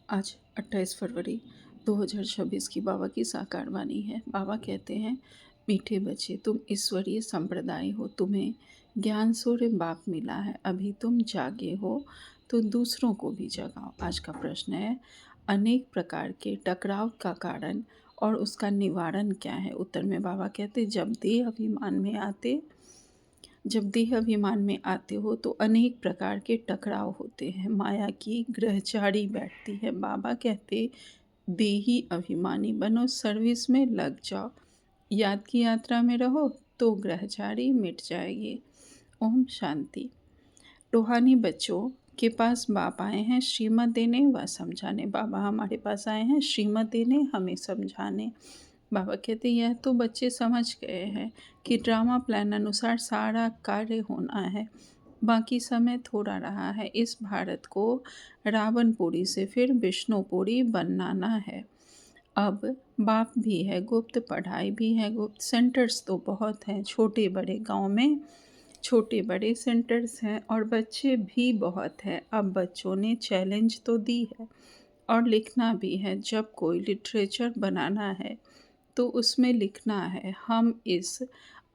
आज 28 फरवरी 2026 की बाबा की साकार वाणी है। बाबा कहते हैं, मीठे बच्चे तुम ईश्वरीय संप्रदाय हो, तुम्हें ज्ञान सूर्य बाप मिला है, अभी तुम जागे हो तो दूसरों को भी जगाओ। आज का प्रश्न है, अनेक प्रकार के टकराव का कारण और उसका निवारण क्या है। उत्तर में बाबा कहते, जब देह अभिमान में आते हो तो अनेक प्रकार के टकराव होते हैं, माया की ग्रहचारी बैठती है। बाबा कहते, देही अभिमानी बनो, सर्विस में लग जाओ, याद की यात्रा में रहो तो ग्रहचारी मिट जाएगी। ओम शांति। रूहानी बच्चों के पास बाप आए हैं श्रीमत देने व समझाने। बाबा हमारे पास आए हैं श्रीमत देने, हमें समझाने। बाबा कहते, यह तो बच्चे समझ गए हैं कि ड्रामा प्लान अनुसार सारा कार्य होना है, बाकी समय थोड़ा रहा है। इस भारत को रावणपुरी से फिर विष्णुपुरी बनाना है। अब बाप भी है गुप्त, पढ़ाई भी है गुप्त, सेंटर्स तो बहुत हैं, छोटे बड़े गांव में छोटे बड़े सेंटर्स हैं और बच्चे भी बहुत हैं। अब बच्चों ने चैलेंज तो दी है और लिखना भी है। जब कोई लिटरेचर बनाना है तो उसमें लिखना है, हम इस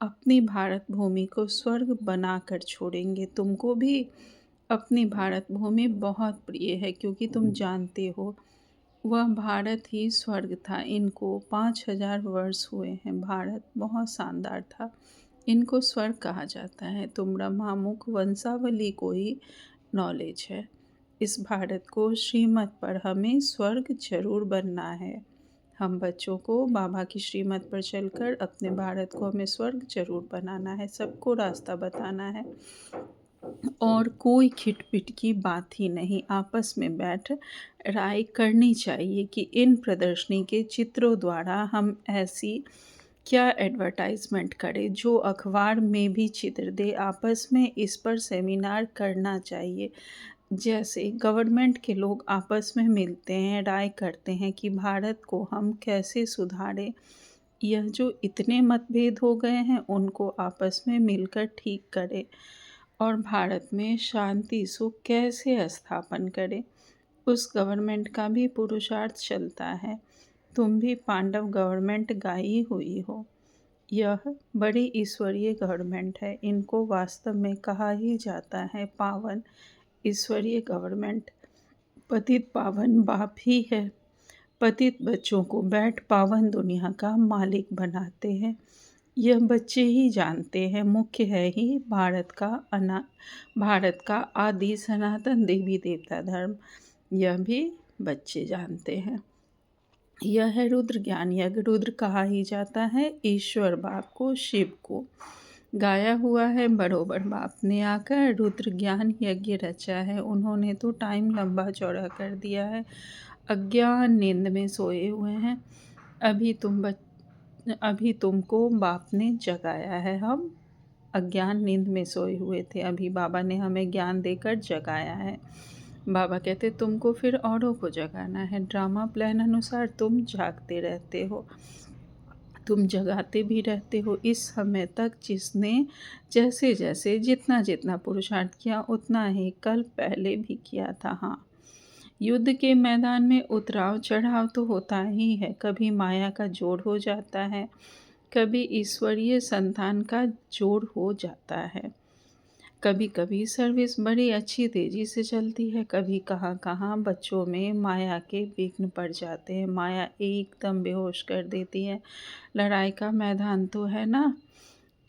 अपनी भारत भूमि को स्वर्ग बनाकर छोड़ेंगे। तुमको भी अपनी भारत भूमि बहुत प्रिय है, क्योंकि तुम जानते हो वह भारत ही स्वर्ग था। इनको 5000 वर्ष हुए हैं। भारत बहुत शानदार था, इनको स्वर्ग कहा जाता है। तुम ब्रह्मामुख वंशावली को ही नॉलेज है। इस भारत को श्रीमत पर हमें स्वर्ग जरूर बनना है। हम बच्चों को बाबा की श्रीमत पर चलकर अपने भारत को हमें स्वर्ग जरूर बनाना है, सबको रास्ता बताना है और कोई खिटपिट की बात ही नहीं। आपस में बैठ राय करनी चाहिए कि इन प्रदर्शनी के चित्रों द्वारा हम ऐसी क्या एडवर्टाइजमेंट करें जो अखबार में भी चित्र दे। आपस में इस पर सेमिनार करना चाहिए। जैसे गवर्नमेंट के लोग आपस में मिलते हैं, राय करते हैं कि भारत को हम कैसे सुधारें। यह जो इतने मतभेद हो गए हैं उनको आपस में मिलकर ठीक करें और भारत में शांति सुख कैसे स्थापन करें, उस गवर्नमेंट का भी पुरुषार्थ चलता है। तुम भी पांडव गवर्नमेंट गाई हुई हो। यह बड़ी ईश्वरीय गवर्नमेंट है। इनको वास्तव में कहा ही जाता है पावन ईश्वरीय गवर्नमेंट। पतित पावन बाप ही है। पतित बच्चों को बैठ पावन दुनिया का मालिक बनाते हैं। यह बच्चे ही जानते हैं। मुख्य है ही भारत का आदि सनातन देवी देवता धर्म। यह भी बच्चे जानते हैं। यह है रुद्र ज्ञान यज्ञ। रुद्र कहा ही जाता है ईश्वर बाप को, शिव को। गाया हुआ है बरोबर बाप ने आकर रुद्र ज्ञान यज्ञ रचा है। उन्होंने तो टाइम लंबा चौड़ा कर दिया है। अज्ञान नींद में सोए हुए हैं। अभी तुमको बाप ने जगाया है। हम अज्ञान नींद में सोए हुए थे, अभी बाबा ने हमें ज्ञान देकर जगाया है। बाबा कहते, तुमको फिर औरों को जगाना है। ड्रामा प्लान अनुसार तुम जागते रहते हो, तुम जगाते भी रहते हो। इस समय तक जिसने जैसे जैसे जितना जितना पुरुषार्थ किया उतना ही कल पहले भी किया था। हाँ, युद्ध के मैदान में उतराव चढ़ाव तो होता ही है। कभी माया का जोड़ हो जाता है, कभी ईश्वरीय संतान का जोड़ हो जाता है। कभी कभी सर्विस बड़ी अच्छी तेज़ी से चलती है, कभी कहाँ कहाँ बच्चों में माया के विघ्न पड़ जाते हैं। माया एकदम बेहोश कर देती है। लड़ाई का मैदान तो है ना।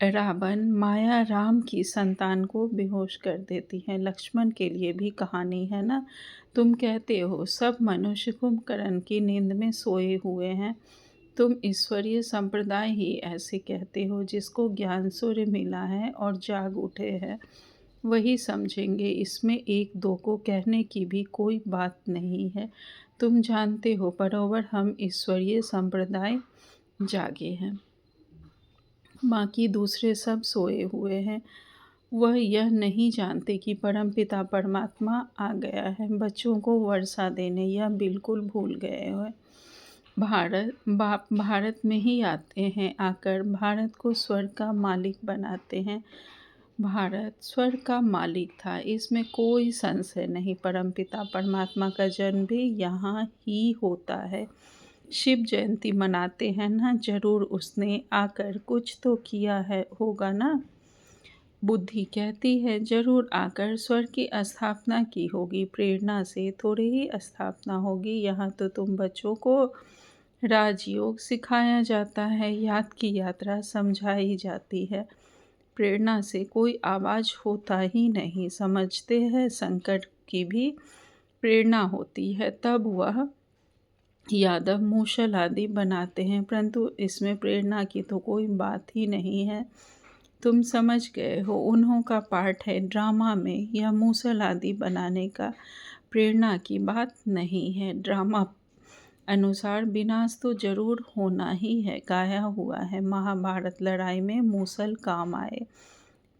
रावण माया राम की संतान को बेहोश कर देती है। लक्ष्मण के लिए भी कहानी है ना। तुम कहते हो सब मनुष्य कुंभकर्ण की नींद में सोए हुए हैं। तुम ईश्वरीय संप्रदाय ही ऐसे कहते हो। जिसको ज्ञान सूर्य मिला है और जाग उठे हैं वही समझेंगे। इसमें एक दो को कहने की भी कोई बात नहीं है। तुम जानते हो बरोबर हम ईश्वरीय संप्रदाय जागे हैं, बाकी दूसरे सब सोए हुए हैं। वह यह नहीं जानते कि परमपिता परमात्मा आ गया है बच्चों को वर्षा देने। यह बिल्कुल भूल गए हैं। बाप भारत में ही आते हैं, आकर भारत को स्वर्ग का मालिक बनाते हैं। भारत स्वर्ग का मालिक था, इसमें कोई संशय नहीं। परमपिता परमात्मा का जन्म भी यहाँ ही होता है। शिव जयंती मनाते हैं ना, जरूर उसने आकर कुछ तो किया है होगा ना। बुद्धि कहती है जरूर आकर स्वर्ग की स्थापना की होगी। प्रेरणा से थोड़ी ही स्थापना होगी। यहाँ तो तुम बच्चों को राजयोग सिखाया जाता है, याद की यात्रा समझाई जाती है। प्रेरणा से कोई आवाज़ होता ही नहीं। समझते हैं संकट की भी प्रेरणा होती है, तब वह यादव मूसल आदि बनाते हैं, परंतु इसमें प्रेरणा की तो कोई बात ही नहीं है। तुम समझ गए हो, उन्हों का पार्ट है ड्रामा में। यह मूसल आदि बनाने का प्रेरणा की बात नहीं है। ड्रामा अनुसार विनाश तो जरूर होना ही है, गाया हुआ है। महाभारत लड़ाई में मूसल काम आए,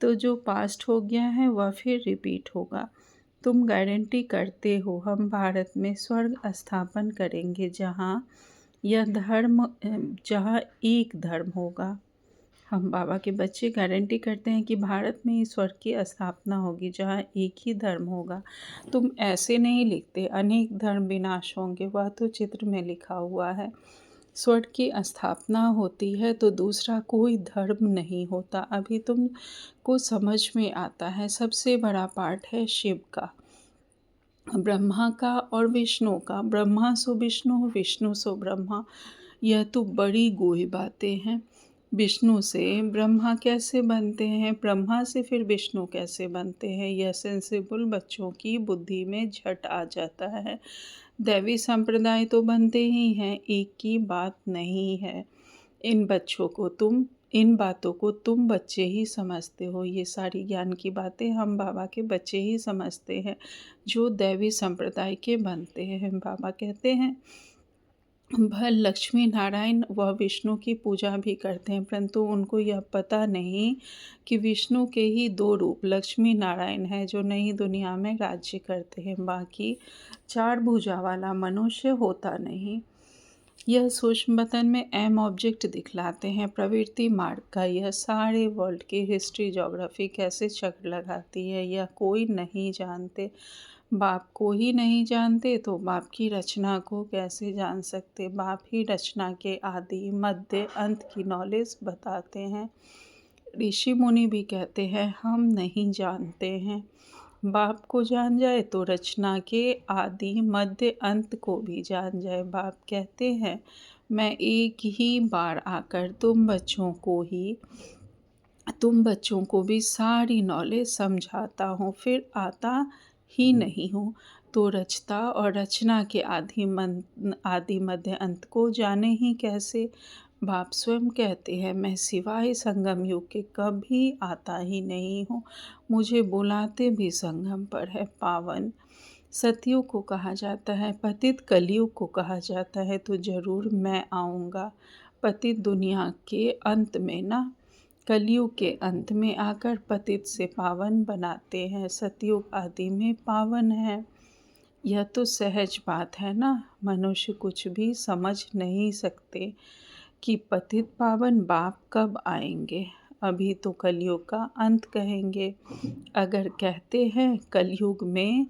तो जो पास्ट हो गया है वह फिर रिपीट होगा। तुम गारंटी करते हो हम भारत में स्वर्ग स्थापन करेंगे, जहाँ एक धर्म होगा। हम बाबा के बच्चे गारंटी करते हैं कि भारत में इस स्वर्ग की स्थापना होगी जहाँ एक ही धर्म होगा। तुम ऐसे नहीं लिखते अनेक धर्म विनाश होंगे, वह तो चित्र में लिखा हुआ है। स्वर्ग की स्थापना होती है तो दूसरा कोई धर्म नहीं होता। अभी तुमको समझ में आता है। सबसे बड़ा पार्ट है शिव का, ब्रह्मा का और विष्णु का। ब्रह्मा सो विष्णु, विष्णु सो ब्रह्मा। यह तो बड़ी गूढ़ बातें हैं। विष्णु से ब्रह्मा कैसे बनते हैं, ब्रह्मा से फिर विष्णु कैसे बनते हैं, यह सेंसिबल बच्चों की बुद्धि में झट आ जाता है। दैवी संप्रदाय तो बनते ही हैं, एक की बात नहीं है। इन बातों को तुम बच्चे ही समझते हो। ये सारी ज्ञान की बातें हम बाबा के बच्चे ही समझते हैं, जो दैवी संप्रदाय के बनते हैं। बाबा कहते हैं वह लक्ष्मी नारायण व विष्णु की पूजा भी करते हैं, परंतु उनको यह पता नहीं कि विष्णु के ही दो रूप लक्ष्मी नारायण हैं, जो नई दुनिया में राज्य करते हैं। बाकी चार भुजा वाला मनुष्य होता नहीं। यह सूक्ष्म बतन में एम ऑब्जेक्ट दिखलाते हैं, प्रवृत्ति मार्ग का। यह सारे वर्ल्ड की हिस्ट्री ज्योग्राफी कैसे चक्र लगाती है, यह कोई नहीं जानते। बाप को ही नहीं जानते तो बाप की रचना को कैसे जान सकते। बाप ही रचना के आदि मध्य अंत की नॉलेज बताते हैं। ऋषि मुनि भी कहते हैं हम नहीं जानते हैं। बाप को जान जाए तो रचना के आदि मध्य अंत को भी जान जाए। बाप कहते हैं मैं एक ही बार आकर तुम बच्चों को भी सारी नॉलेज समझाता हूँ, फिर आता ही नहीं हूँ। तो रचता और रचना के आदि मध्य अंत को जाने ही कैसे। बाप स्वयं कहते हैं मैं सिवाय संगम युग के कभी आता ही नहीं हूँ। मुझे बुलाते भी संगम पर है पावन। सतयुग को कहा जाता है, पतित कलयुग को कहा जाता है, तो जरूर मैं आऊँगा। पतित दुनिया के अंत में ना, कलयुग के अंत में आकर पतित से पावन बनाते हैं। सतयुग आदि में पावन है। यह तो सहज बात है ना। मनुष्य कुछ भी समझ नहीं सकते कि पतित पावन बाप कब आएंगे। अभी तो कलयुग का अंत कहेंगे। अगर कहते हैं कलयुग में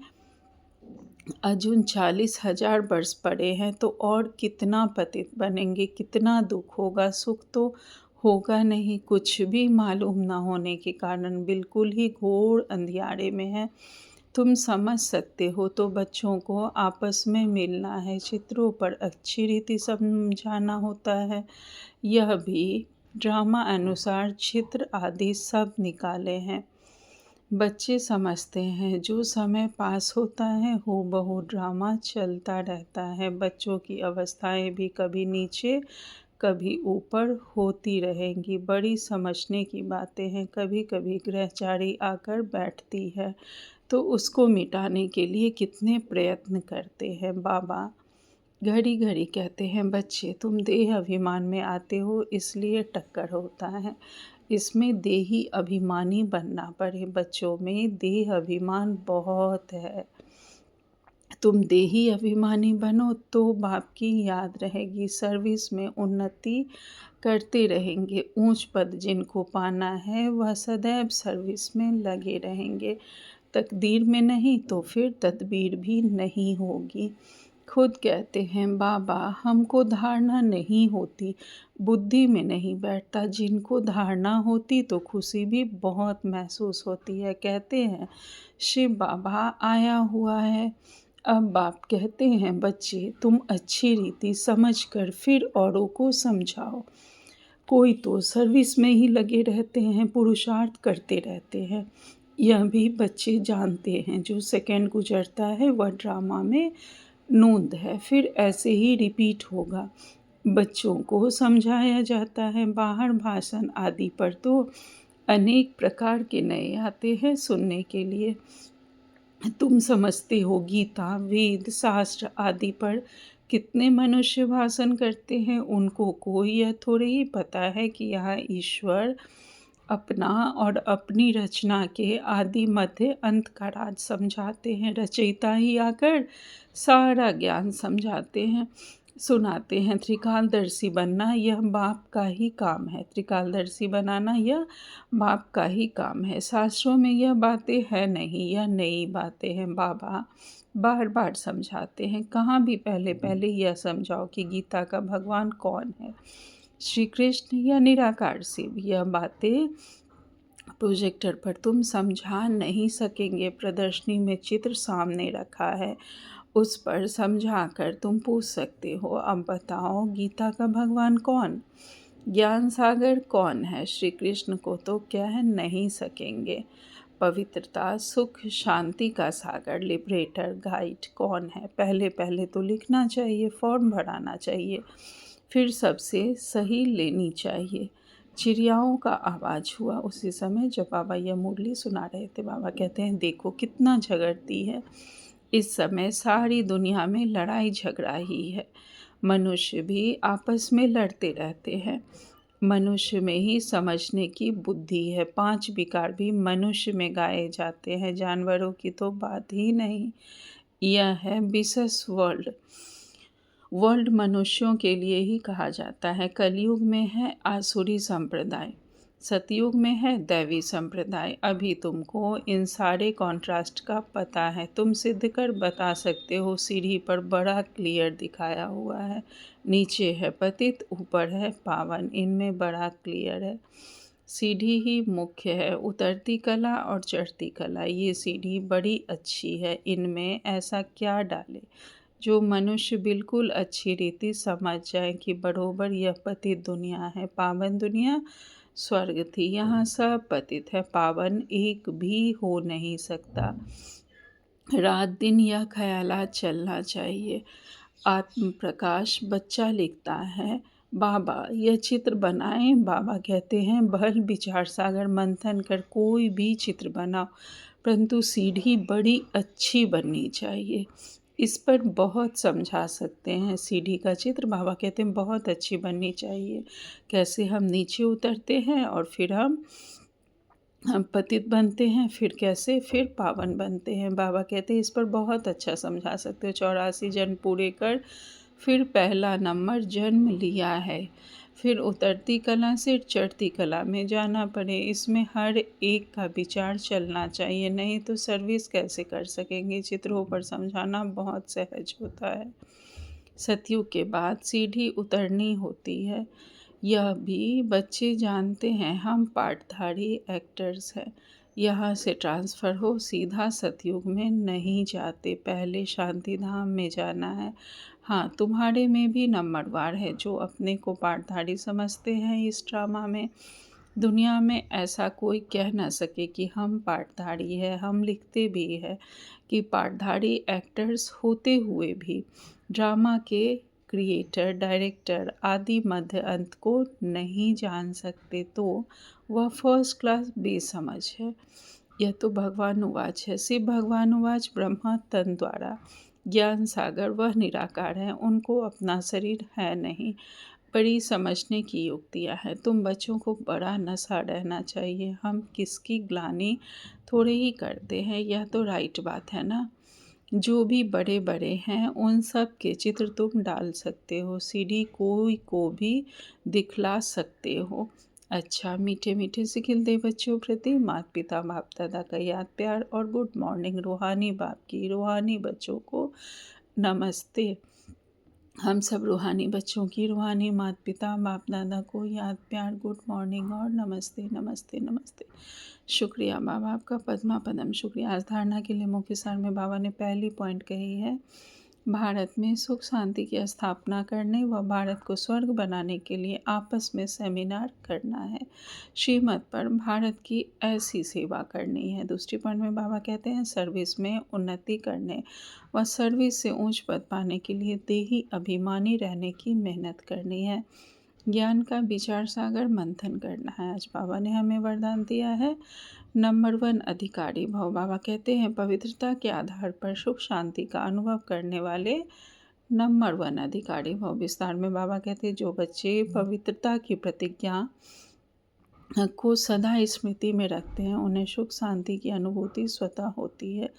अजून 40,000 वर्ष पड़े हैं तो और कितना पतित बनेंगे, कितना दुख होगा। सुख तो होगा नहीं, कुछ भी मालूम ना होने के कारण बिल्कुल ही घोर अंधियारे में है। तुम समझ सकते हो तो बच्चों को आपस में मिलना है, चित्रों पर अच्छी रीति समझाना होता है। यह भी ड्रामा अनुसार चित्र आदि सब निकाले हैं। बच्चे समझते हैं जो समय पास होता है हूबहू ड्रामा चलता रहता है। बच्चों की अवस्थाएं भी कभी नीचे कभी ऊपर होती रहेंगी। बड़ी समझने की बातें हैं। कभी कभी ग्रहचारी आकर बैठती है तो उसको मिटाने के लिए कितने प्रयत्न करते हैं बाबा। घड़ी घड़ी कहते हैं बच्चे तुम देह अभिमान में आते हो इसलिए टक्कर होता है। इसमें देही अभिमानी बनना पड़े। बच्चों में देह अभिमान बहुत है। तुम देही अभिमानी बनो तो बाप की याद रहेगी। सर्विस में उन्नति करते रहेंगे। ऊंच पद जिनको पाना है वह सदैव सर्विस में लगे रहेंगे। तकदीर में नहीं तो फिर तदबीर भी नहीं होगी। खुद कहते हैं बाबा हमको धारणा नहीं होती, बुद्धि में नहीं बैठता। जिनको धारणा होती तो खुशी भी बहुत महसूस होती है। कहते हैं शिव बाबा आया हुआ है। अब बाप कहते हैं बच्चे तुम अच्छी रीति समझ कर फिर औरों को समझाओ। कोई तो सर्विस में ही लगे रहते हैं, पुरुषार्थ करते रहते हैं। यह भी बच्चे जानते हैं। जो सेकंड गुजरता है वह ड्रामा में नोंद है, फिर ऐसे ही रिपीट होगा। बच्चों को समझाया जाता है। बाहर भाषण आदि पर तो अनेक प्रकार के नए आते हैं सुनने के लिए। तुम समझते हो गीता, वेद, शास्त्र आदि पर कितने मनुष्य भाषण करते हैं। उनको कोई यह थोड़े ही पता है कि यहाँ ईश्वर अपना और अपनी रचना के आदि मध्य अंत का राज समझाते हैं। रचयिता ही आकर सारा ज्ञान समझाते हैं, सुनाते हैं। त्रिकालदर्शी बनना यह बाप का ही काम है। त्रिकालदर्शी बनाना यह बाप का ही काम है। शास्त्रों में यह बातें है नहीं, यह नई बातें हैं। बाबा बार बार समझाते हैं। कहाँ भी पहले पहले यह समझाओ कि गीता का भगवान कौन है, श्री कृष्ण या निराकार शिव। यह बातें प्रोजेक्टर पर तुम समझा नहीं सकेंगे। प्रदर्शनी में चित्र सामने रखा है, उस पर समझा कर तुम पूछ सकते हो अब बताओ गीता का भगवान कौन, ज्ञान सागर कौन है। श्री कृष्ण को तो कह नहीं सकेंगे। पवित्रता, सुख, शांति का सागर, लिबरेटर, गाइड कौन है। पहले पहले तो लिखना चाहिए, फॉर्म भराना चाहिए, फिर सबसे सही लेनी चाहिए। चिड़ियाओं का आवाज़ हुआ उसी समय जब बाबा यह मुरली सुना रहे थे। बाबा कहते हैं देखो कितना झगड़ती है। इस समय सारी दुनिया में लड़ाई झगड़ा ही है। मनुष्य भी आपस में लड़ते रहते हैं। मनुष्य में ही समझने की बुद्धि है। 5 विकार भी मनुष्य में गाए जाते हैं, जानवरों की तो बात ही नहीं। यह है विशेष वर्ल्ड। वर्ल्ड मनुष्यों के लिए ही कहा जाता है। कलयुग में है आसुरी संप्रदाय, सतयुग में है दैवी संप्रदाय। अभी तुमको इन सारे कॉन्ट्रास्ट का पता है। तुम सिद्ध कर बता सकते हो। सीढ़ी पर बड़ा क्लियर दिखाया हुआ है। नीचे है पतित, ऊपर है पावन। इनमें बड़ा क्लियर है। सीढ़ी ही मुख्य है, उतरती कला और चढ़ती कला। ये सीढ़ी बड़ी अच्छी है। इनमें ऐसा क्या डाले जो मनुष्य बिल्कुल अच्छी रीति समझ जाए कि बरोबर यह पतित दुनिया है, पावन दुनिया स्वर्ग थी। यहाँ सब पतित है, पावन एक भी हो नहीं सकता। रात दिन यह ख्यालात चलना चाहिए। आत्म प्रकाश बच्चा लिखता है बाबा यह चित्र बनाएं। बाबा कहते हैं बल विचार सागर मंथन कर कोई भी चित्र बनाओ, परंतु सीढ़ी बड़ी अच्छी बननी चाहिए। इस पर बहुत समझा सकते हैं। सीढ़ी का चित्र बाबा कहते हैं बहुत अच्छी बननी चाहिए। कैसे हम नीचे उतरते हैं और फिर हम पतित बनते हैं, फिर कैसे फिर पावन बनते हैं। बाबा कहते हैं इस पर बहुत अच्छा समझा सकते हो। 84 जन्म पूरे कर फिर पहला नंबर जन्म लिया है, फिर उतरती कला से चढ़ती कला में जाना पड़े। इसमें हर एक का विचार चलना चाहिए, नहीं तो सर्विस कैसे कर सकेंगे। चित्रों पर समझाना बहुत सहज होता है। सतयुग के बाद सीढ़ी उतरनी होती है, यह भी बच्चे जानते हैं। हम पाठधारी एक्टर्स हैं। यहाँ से ट्रांसफ़र हो सीधा सतयुग में नहीं जाते, पहले शांति धाम में जाना है। हाँ, तुम्हारे में भी नंबरवार है जो अपने को पाठधारी समझते हैं। इस ड्रामा में दुनिया में ऐसा कोई कह ना सके कि हम पाठधारी है। हम लिखते भी है कि पाठधारी एक्टर्स होते हुए भी ड्रामा के क्रिएटर, डायरेक्टर आदि मध्य अंत को नहीं जान सकते, तो वह फर्स्ट क्लास बेसमझ है। यह तो भगवान उवाच है। शिव भगवान उवाच ब्रह्मा तन द्वारा। ज्ञान सागर वह निराकार हैं, उनको अपना शरीर है नहीं। बड़ी समझने की युक्तियाँ हैं। तुम बच्चों को बड़ा नशा रहना चाहिए। हम किसकी ग्लानि थोड़े ही करते हैं, यह तो राइट बात है ना। जो भी बड़े-बड़े हैं उन सब के चित्र तुम डाल सकते हो, सीढ़ी कोई को भी दिखला सकते हो। अच्छा, मीठे-मीठे से खिलते बच्चों प्रति माता-पिता, बाप-दादा का याद प्यार और गुड मॉर्निंग। रूहानी बाप की रूहानी बच्चों को नमस्ते। हम सब रूहानी बच्चों की रूहानी माता-पिता, बाप-दादा को याद प्यार, गुड मॉर्निंग और नमस्ते, नमस्ते, नमस्ते। शुक्रिया बाबा आपका पद्मा पदम शुक्रिया। आज धारणा के लिए मुख्य सार में बाबा ने पहली पॉइंट कही है, भारत में सुख शांति की स्थापना करने व भारत को स्वर्ग बनाने के लिए आपस में सेमिनार करना है। श्रीमत पर भारत की ऐसी सेवा करनी है। दूसरी पॉइंट में बाबा कहते हैं सर्विस में उन्नति करने व सर्विस से ऊंच पद पाने के लिए देही अभिमानी रहने की मेहनत करनी है। ज्ञान का विचार सागर मंथन करना है। आज बाबा ने हमें वरदान दिया है नंबर 1 अधिकारी भव। बाबा कहते हैं पवित्रता के आधार पर सुख शांति का अनुभव करने वाले नंबर 1 अधिकारी भव। विस्तार में बाबा कहते हैं जो बच्चे पवित्रता की प्रतिज्ञा को सदा स्मृति में रखते हैं उन्हें सुख शांति की अनुभूति स्वतः होती है।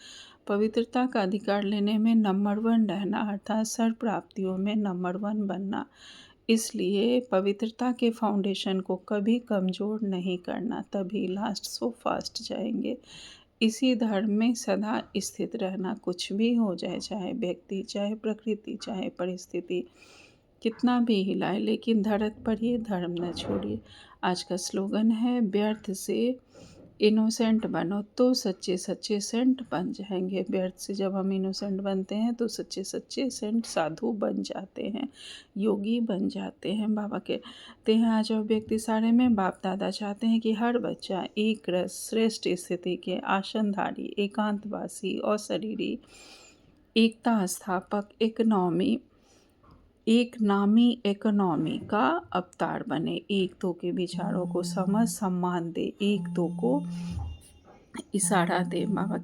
पवित्रता का अधिकार लेने में नंबर 1 रहना अर्थात सर्व प्राप्तियों में नंबर 1 बनना। इसलिए पवित्रता के फाउंडेशन को कभी कमज़ोर नहीं करना, तभी लास्ट सो फास्ट जाएंगे। इसी धर्म में सदा स्थित रहना, कुछ भी हो जाए, चाहे व्यक्ति, चाहे प्रकृति, चाहे परिस्थिति कितना भी हिलाए, लेकिन धरत पर ये धर्म न छोड़िए। आज का स्लोगन है व्यर्थ से इनोसेंट बनो तो सच्चे सच्चे सेंट बन जाएंगे। व्यर्थ से जब हम इनोसेंट बनते हैं तो सच्चे सच्चे सेंट साधु बन जाते हैं, योगी बन जाते हैं। बाबा कहते हैं आज और व्यक्ति सारे में बाप दादा चाहते हैं कि हर बच्चा एक रस श्रेष्ठ स्थिति के आसनधारी, एकांतवासी और शरीरी, एकता स्थापक, एक नामी इकोनॉमी का अवतार बने। एक दो के विचारों को समझ सम्मान दे, एक दो को इशारा दे। बाबा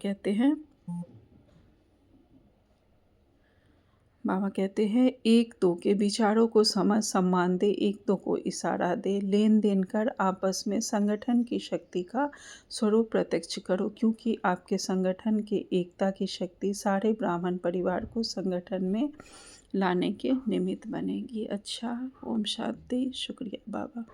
कहते हैं एक दो के विचारों को समझ सम्मान दे, एक दो को इशारा दे। लेन देन कर आपस में संगठन की शक्ति का स्वरूप प्रत्यक्ष करो, क्योंकि आपके संगठन के एकता की शक्ति सारे ब्राह्मण परिवार को संगठन में लाने के निमित्त बनेगी। अच्छा, ओम शांति। शुक्रिया बाबा।